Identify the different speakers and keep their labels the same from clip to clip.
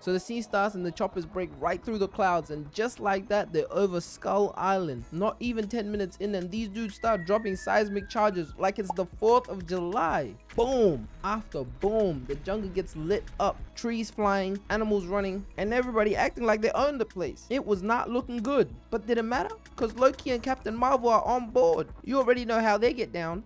Speaker 1: So the scene starts and the choppers break right through the clouds, and just like that, they're over Skull Island. Not even 10 minutes in, and these dudes start dropping seismic charges like it's the 4th of July. Boom after boom, the jungle gets lit up, trees flying, animals running, and everybody acting like they own the place. It was not looking good, but did it matter? Because Loki and Captain Marvel are on board. You already know how they get down.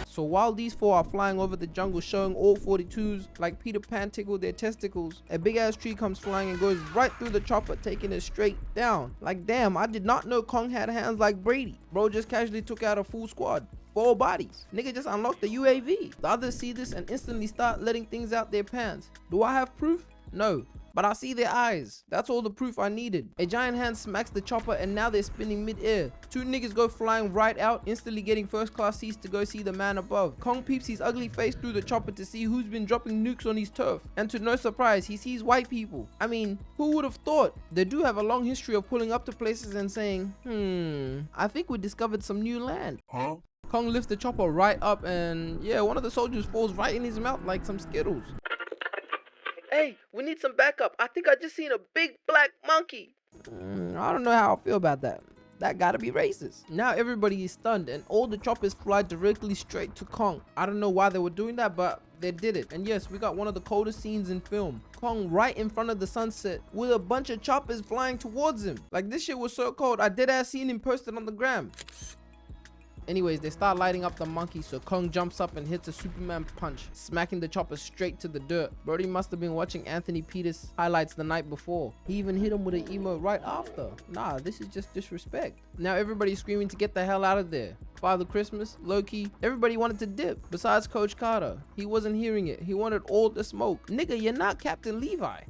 Speaker 1: So while these four are flying over the jungle showing all 42s like Peter Pan tickled their testicles, a big ass tree comes flying and goes right through the chopper, taking it straight down. Like damn, I did not know Kong had hands like Brady. Bro just casually took out a full squad. 4 bodies. Nigga just unlocked the UAV. The others see this and instantly start letting things out their pants. Do I have proof? No. But I see their eyes. That's all the proof I needed. A giant hand smacks the chopper and now they're spinning mid-air. 2 niggas go flying right out, instantly getting first class seats to go see the man above. Kong peeps his ugly face through the chopper to see who's been dropping nukes on his turf. And to no surprise, he sees white people. I mean, who would have thought? They do have a long history of pulling up to places and saying, I think we discovered some new land.
Speaker 2: Huh?
Speaker 1: Kong lifts the chopper right up and yeah, one of the soldiers falls right in his mouth like some Skittles. Hey, we need some backup. I think I just seen a big black monkey. I don't know how I feel about that. That gotta be racist. Now everybody is stunned and all the choppers fly directly straight to Kong. I don't know why they were doing that, but they did it. And yes, we got one of the coldest scenes in film. Kong right in front of the sunset with a bunch of choppers flying towards him. Like this shit was so cold, I dead ass seen him posted on the gram. Anyways, they start lighting up the monkey, so Kong jumps up and hits a Superman punch, smacking the chopper straight to the dirt. Brody must have been watching Anthony Peters highlights the night before. He even hit him with an emote right after. Nah, this is just disrespect. Now everybody's screaming to get the hell out of there. Father Christmas, Loki, everybody wanted to dip. Besides Coach Carter, he wasn't hearing it. He wanted all the smoke. Nigga, you're not Captain Levi.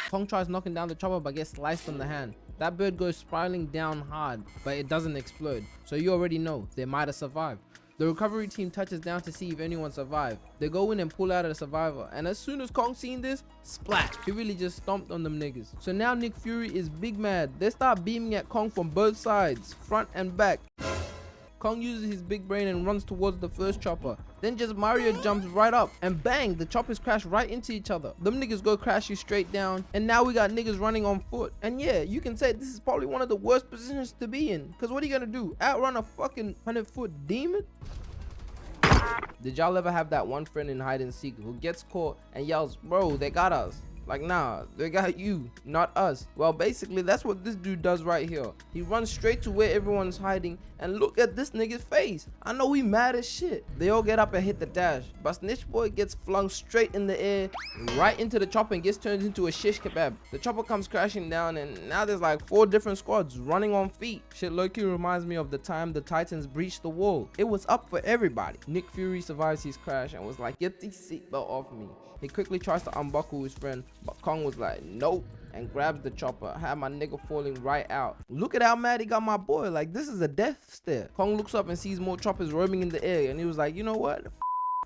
Speaker 1: Kong tries knocking down the chopper but gets sliced on the hand. That bird goes spiraling down hard, but it doesn't explode. So you already know, they might have survived. The recovery team touches down to see if anyone survived. They go in and pull out a survivor, and as soon as Kong seen this, splat, he really just stomped on them niggas. So now Nick Fury is big mad. They start beaming at Kong from both sides, front and back. Kong uses his big brain and runs towards the first chopper. Then just Mario jumps right up and bang, the choppers crash right into each other. Them niggas go crashing straight down and now we got niggas running on foot. And yeah, you can say this is probably one of the worst positions to be in. Cause what are you gonna do? Outrun a fucking 100-foot demon? Did y'all ever have that one friend in hide and seek who gets caught and yells, bro, they got us? Like, nah, they got you, not us. Well, basically, that's what this dude does right here. He runs straight to where everyone's hiding, and look at this nigga's face. I know he mad as shit. They all get up and hit the dash, but Snitch Boy gets flung straight in the air, right into the chopper and gets turned into a shish kebab. The chopper comes crashing down, and now there's like 4 different squads running on feet. Shit low-key reminds me of the time the Titans breached the wall. It was up for everybody. Nick Fury survives his crash and was like, get the seatbelt off me. He quickly tries to unbuckle his friend, but Kong was like, nope, and grabs the chopper, had my nigga falling right out. Look at how mad he got my boy, like this is a death stare. Kong looks up and sees more choppers roaming in the air, and he was like, you know what?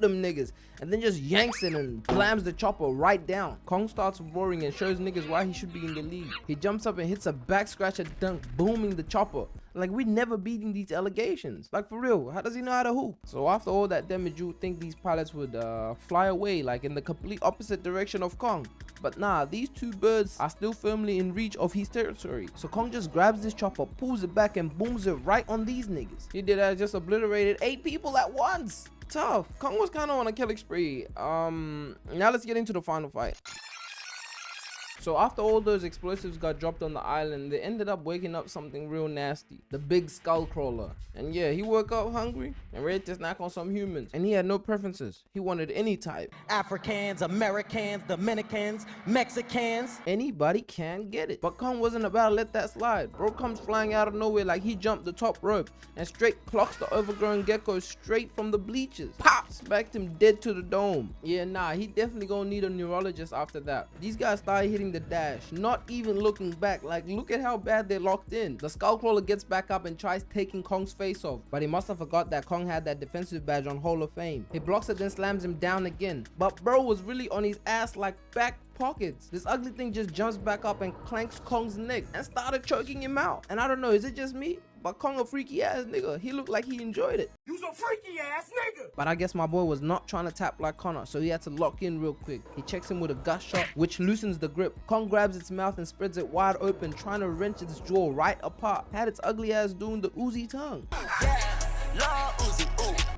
Speaker 1: Them niggas, and then just yanks it and slams the chopper right down. Kong starts roaring and shows niggas why he should be in the league. He jumps up and hits a back scratcher dunk, booming the chopper. Like, we never beating these allegations. Like, for real, how does he know how to hoop? So after all that damage, you would think these pilots would fly away, like in the complete opposite direction of Kong. But nah, these 2 birds are still firmly in reach of his territory. So Kong just grabs this chopper, pulls it back and booms it right on these niggas. He did that, just obliterated 8 people at once. Tough. Kong was kind of on a killing spree. Now let's get into the final fight. So after all those explosives got dropped on the island, they ended up waking up something real nasty. The big skull crawler. And yeah, he woke up hungry and ready to snack on some humans. And he had no preferences. He wanted any type.
Speaker 3: Africans, Americans, Dominicans, Mexicans.
Speaker 1: Anybody can get it. But Kong wasn't about to let that slide. Bro comes flying out of nowhere like he jumped the top rope and straight clocks the overgrown gecko straight from the bleachers. Pop! Smacked him dead to the dome. Yeah, nah, he definitely gonna need a neurologist after that. These guys started hitting the dash, not even looking back. Like, look at how bad they locked in. The Skullcrawler gets back up and tries taking Kong's face off, but he must have forgot that Kong had that defensive badge on Hall of Fame. He blocks it, then slams him down again, but bro was really on his ass like back pockets. This ugly thing just jumps back up and clanks Kong's neck and started choking him out. And I don't know, is it just me? but Kong a freaky ass nigga. He looked like he enjoyed it.
Speaker 2: You's a freaky ass nigga.
Speaker 1: But I guess my boy was not trying to tap like Connor, so he had to lock in real quick. He checks him with a gut shot, which loosens the grip. Kong grabs its mouth and spreads it wide open, trying to wrench its jaw right apart. Had its ugly ass doing the Uzi tongue.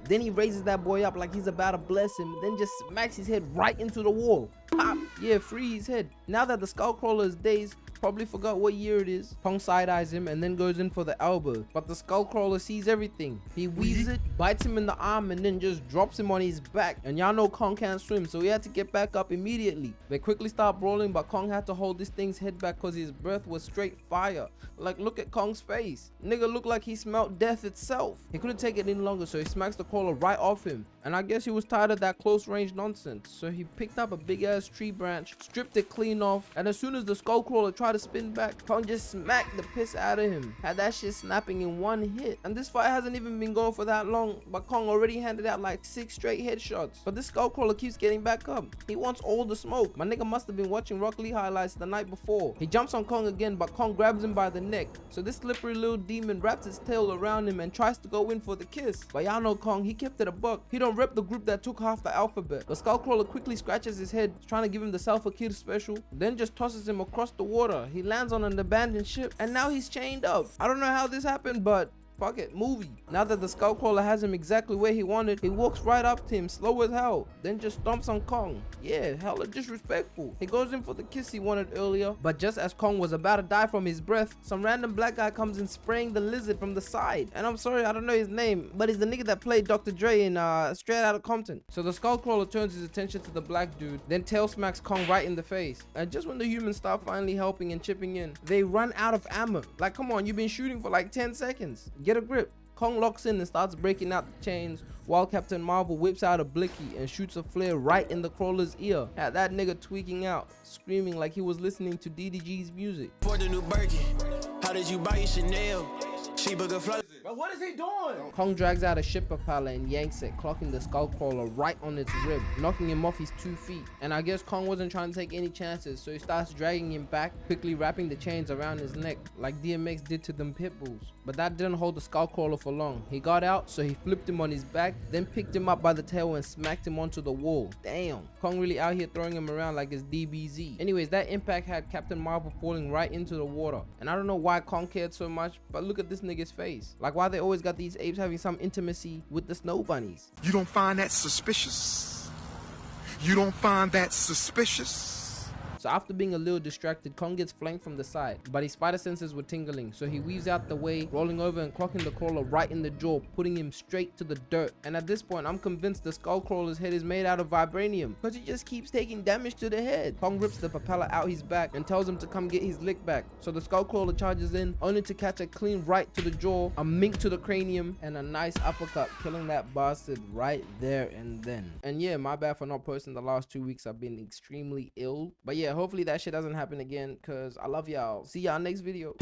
Speaker 1: Then he raises that boy up like he's about to bless him, then just smacks his head right into the wall. Pop! Yeah, free his head. Now that the Skullcrawler is dazed, probably forgot what year it is, Kong side-eyes him and then goes in for the elbow. But the Skullcrawler sees everything. He weaves it, bites him in the arm, and then just drops him on his back. And y'all know Kong can't swim, so he had to get back up immediately. They quickly start brawling, but Kong had to hold this thing's head back because his breath was straight fire. Like, look at Kong's face. Nigga looked like he smelled death itself. He couldn't take it any longer, so he smacks the crawler right off him. And I guess he was tired of that close range nonsense, so he picked up a big ass tree branch, stripped it clean off, and as soon as the Skullcrawler tried to spin back, Kong just smacked the piss out of him. Had that shit snapping in one hit. And this fight hasn't even been going for that long, but Kong already handed out like 6 straight headshots. But this Skullcrawler keeps getting back up. He wants all the smoke. My nigga must have been watching Rock Lee highlights the night before. He jumps on Kong again, but Kong grabs him by the neck. So this slippery little demon wraps its tail around him and tries to go in for the kiss. But y'all know Kong, he kept it a buck. He don't rep the group that took half the alphabet. The Skullcrawler quickly scratches his head, trying to give him the Self-Akir special, then just tosses him across the water. He lands on an abandoned ship, and now he's chained up. I don't know how this happened, but fuck it, movie. Now that the Skullcrawler has him exactly where he wanted, he walks right up to him, slow as hell, then just stomps on Kong. Yeah, hella disrespectful. He goes in for the kiss he wanted earlier, but just as Kong was about to die from his breath, some random black guy comes in spraying the lizard from the side. And I'm sorry, I don't know his name, but he's the nigga that played Dr. Dre in Straight Outta Compton. So the Skullcrawler turns his attention to the black dude, then tail smacks Kong right in the face. And just when the humans start finally helping and chipping in, they run out of ammo. Like, come on, you've been shooting for like 10 seconds. Get a grip. Kong locks in and starts breaking out the chains, while Captain Marvel whips out a blicky and shoots a flare right in the crawler's ear. Had that nigga tweaking out, screaming like he was listening to DDG's music.
Speaker 4: For the new Birkin, how did you buy your Chanel? She book a flight.
Speaker 2: But what is he doing?
Speaker 1: Kong drags out a ship propeller and yanks it, clocking the Skullcrawler right on its rib, knocking him off his 2 feet. And I guess Kong wasn't trying to take any chances, so he starts dragging him back, quickly wrapping the chains around his neck, like DMX did to them pit bulls. But that didn't hold the Skullcrawler for long. He got out, so he flipped him on his back, then picked him up by the tail and smacked him onto the wall. Damn, Kong really out here throwing him around like it's DBZ. Anyways, that impact had Captain Marvel falling right into the water. And I don't know why Kong cared so much, but look at this nigga's face. Like, why they always got these apes having some intimacy with the snow bunnies.
Speaker 5: You don't find that suspicious? You don't find that suspicious?
Speaker 1: So after being a little distracted, Kong gets flanked from the side, but his spider senses were tingling, so he weaves out the way, rolling over and clocking the crawler right in the jaw, putting him straight to the dirt. And at this point, I'm convinced the Skullcrawler's head is made out of vibranium, because he just keeps taking damage to the head. Kong rips the propeller out his back and tells him to come get his lick back. So the Skullcrawler charges in, only to catch a clean right to the jaw, a mink to the cranium, and a nice uppercut, killing that bastard right there and then. And yeah, my bad for not posting the last 2 weeks. I've been extremely ill. But yeah, hopefully that shit doesn't happen again, because I love y'all. See y'all next video.